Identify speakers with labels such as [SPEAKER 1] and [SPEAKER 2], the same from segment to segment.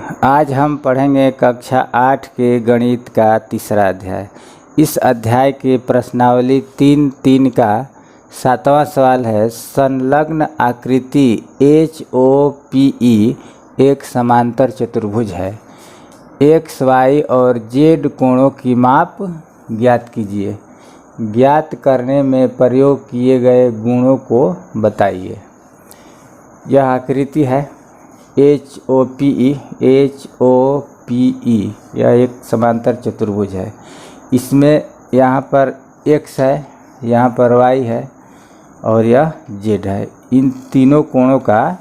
[SPEAKER 1] आज हम पढ़ेंगे कक्षा 8 के गणित का तीसरा अध्याय। इस अध्याय के प्रश्नावली 3-3 का 7वां सवाल है, संलग्न आकृति HOPE एक समांतर चतुर्भुज है। X, Y और Z कोणों की माप ज्ञात कीजिए। ज्ञात करने में प्रयोग किए गए गुणों को बताइए। यह आकृति है HOPE। यह एक समांतर चतुर्भुज है। इसमें यहाँ पर X है, यहाँ पर Y है और यह Z है। इन तीनों कोणों का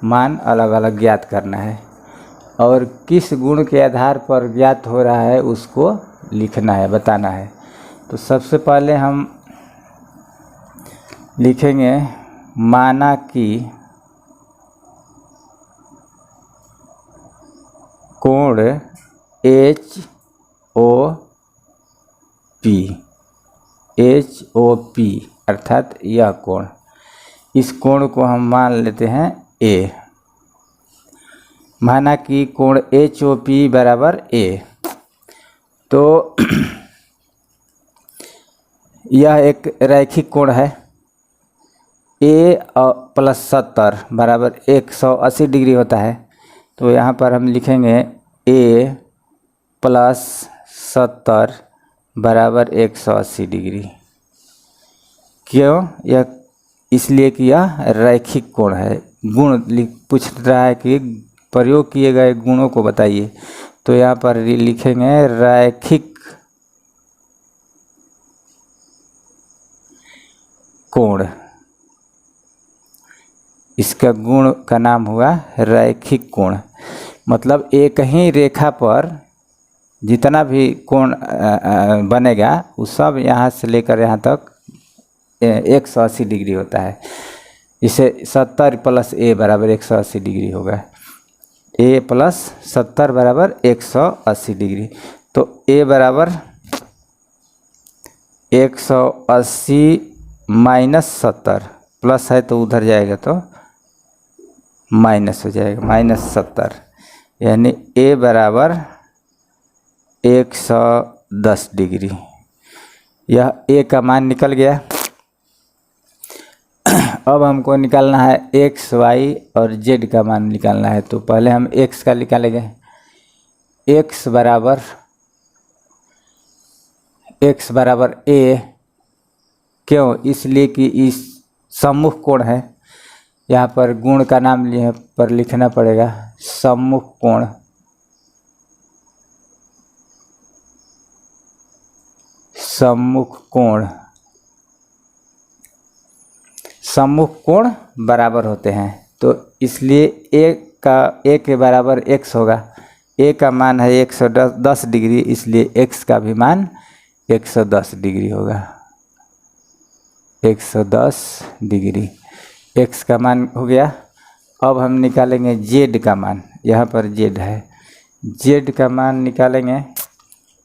[SPEAKER 1] मान अलग अलग ज्ञात करना है और किस गुण के आधार पर ज्ञात हो रहा है उसको लिखना है, बताना है। तो सबसे पहले हम लिखेंगे माना कि कोण HOP अर्थात यह कोण, इस कोण को हम मान लेते हैं A। माना कि कोण HOP बराबर A, तो यह एक रैखिक कोण है। A + 70 बराबर 180 डिग्री होता है। तो यहाँ पर हम लिखेंगे A + 70 बराबर 180 डिग्री। क्यों? यह इसलिए कि यह रैखिक कोण है। गुण पूछ रहा है कि प्रयोग किए गए गुणों को बताइए। तो यहाँ पर लिखेंगे रैखिक कोण। इसका गुण का नाम हुआ रैखिक कोण। मतलब एक ही रेखा पर जितना भी कोण बनेगा वो सब यहाँ से लेकर यहाँ तक 180 डिग्री होता है। इसे 70 + A बराबर 180 डिग्री होगा। A + 70 बराबर 180 डिग्री। तो A बराबर 180 - 70, प्लस है तो उधर जाएगा तो माइनस हो जाएगा, -70, यानी A बराबर 110 डिग्री। यह A का मान निकल गया। अब हमको निकालना है X, Y और Z का मान निकालना है। तो पहले हम X का निकालेंगे। X बराबर A। क्यों? इसलिए कि इस सम्मुख कोण है। यहाँ पर गुण का नाम लिए पर लिखना पड़ेगा सम्मुख कोण। सम्मुख कोण बराबर होते हैं, तो इसलिए A के बराबर X होगा। A का मान है 110 डिग्री, इसलिए X का भी मान 110 डिग्री होगा। 110 डिग्री X का मान हो गया। अब हम निकालेंगे Z का मान। यहाँ पर Z है। Z का मान निकालेंगे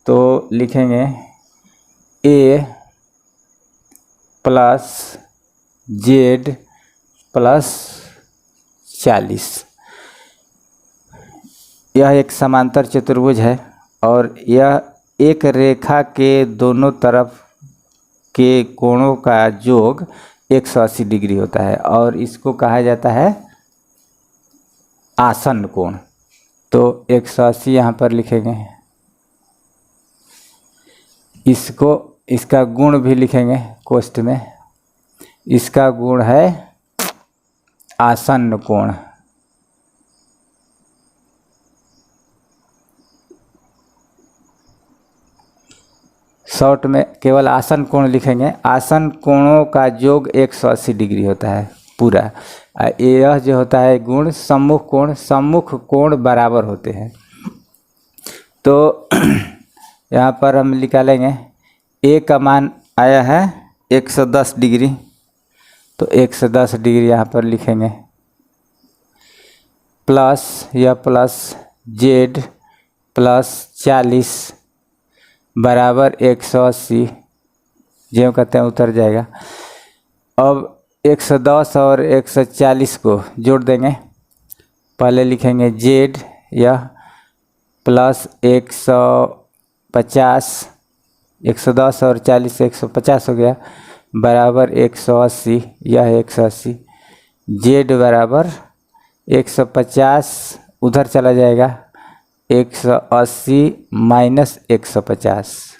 [SPEAKER 1] तो लिखेंगे A + Z + 40। यह एक समांतर चतुर्भुज है और यह एक रेखा के दोनों तरफ के कोणों का योग 180 डिग्री होता है और इसको कहा जाता है आसन्न कोण। तो 180 यहाँ पर लिखेंगे। इसका गुण भी लिखेंगे कोष्ठ में। इसका गुण है आसन्न कोण। शॉर्ट में केवल आसन्न कोण लिखेंगे। आसन्न कोणों का योग 180 डिग्री होता है पूरा। यह जो होता है गुण सम्मुख कोण बराबर होते हैं। तो यहाँ पर हम निकालेंगे A का मान आया है 110 डिग्री, तो 110 डिग्री यहाँ पर लिखेंगे। प्लस Z + 40 बराबर 180, जो कहते हैं उतर जाएगा। अब 110 और 140 को जोड़ देंगे। पहले लिखेंगे Z, यह प्लस 150, 110 और 40 150 हो गया, बराबर 180, यह 180। जेड बराबर 150 उधर चला जाएगा, 180 माइनस 150,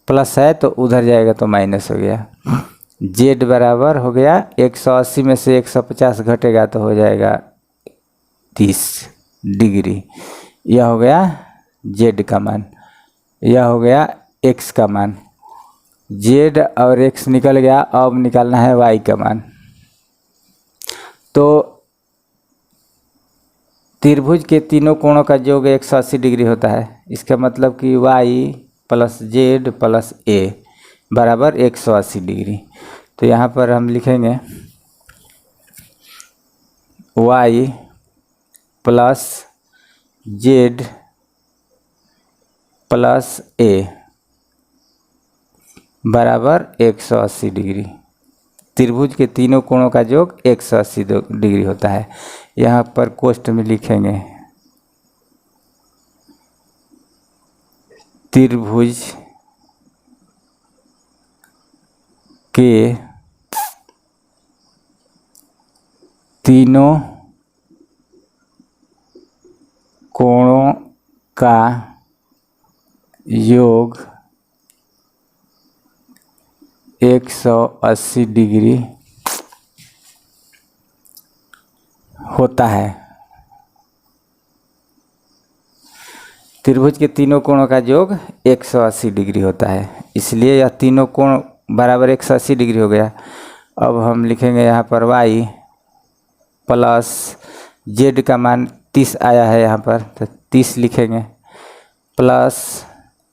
[SPEAKER 1] प्लस है तो उधर जाएगा तो माइनस हो गया। जेड बराबर हो गया 180 में से 150 घटेगा तो हो जाएगा 30 डिग्री। यह हो गया जेड का मान, यह हो गया एक्स का मान। जेड और एक्स निकल गया, अब निकालना है वाई का मान। तो त्रिभुज के तीनों कोणों का योग 180 डिग्री होता है। इसका मतलब कि वाई प्लस जेड प्लस ए बराबर 180 डिग्री। तो यहाँ पर हम लिखेंगे वाई प्लस जेड प्लस ए बराबर 180 डिग्री। त्रिभुज के तीनों कोणों का योग 180 डिग्री होता है। यहाँ पर कोष्ठ में लिखेंगे त्रिभुज के तीनों कोणों का योग 180 डिग्री होता है। त्रिभुज के तीनों कोणों का योग 180 डिग्री होता है, इसलिए यह तीनों कोण बराबर 180 डिग्री हो गया। अब हम लिखेंगे यहाँ पर y प्लस जेड का मान 30 आया है यहाँ पर, तो 30 लिखेंगे, प्लस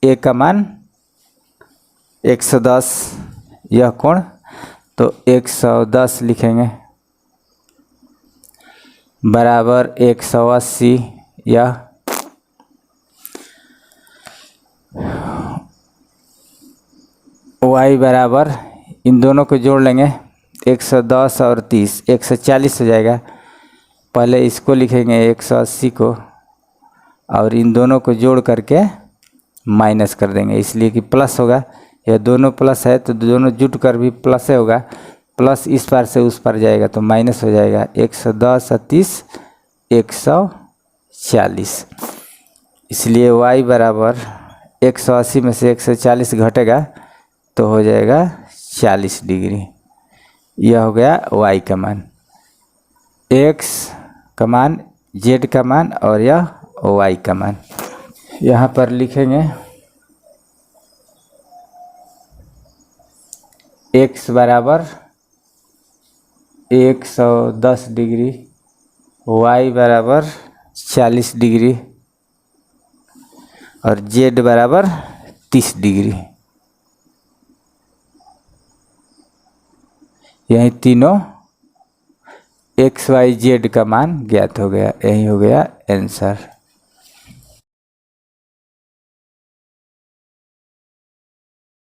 [SPEAKER 1] ए का मान 110, यह कोण तो 110 लिखेंगे, बराबर 180, यह y बराबर इन दोनों को जोड़ लेंगे, 110 और 30 140 हो जाएगा। पहले इसको लिखेंगे 180 को और इन दोनों को जोड़ करके माइनस कर देंगे, इसलिए कि प्लस होगा। यह दोनों प्लस है तो दोनों जुट कर भी प्लस होगा, प्लस इस पार से उस पार जाएगा तो माइनस हो जाएगा। 110 और 30 140, इसलिए y बराबर 180 में से 140 घटेगा तो हो जाएगा 40 डिग्री। यह हो गया y का मान, x का मान, z का मान और यह y का मान। यहाँ पर लिखेंगे x बराबर 110 डिग्री, y बराबर 40 डिग्री और z बराबर 30 डिग्री। यही तीनों x y z का मान ज्ञात हो गया, यही हो गया आंसर।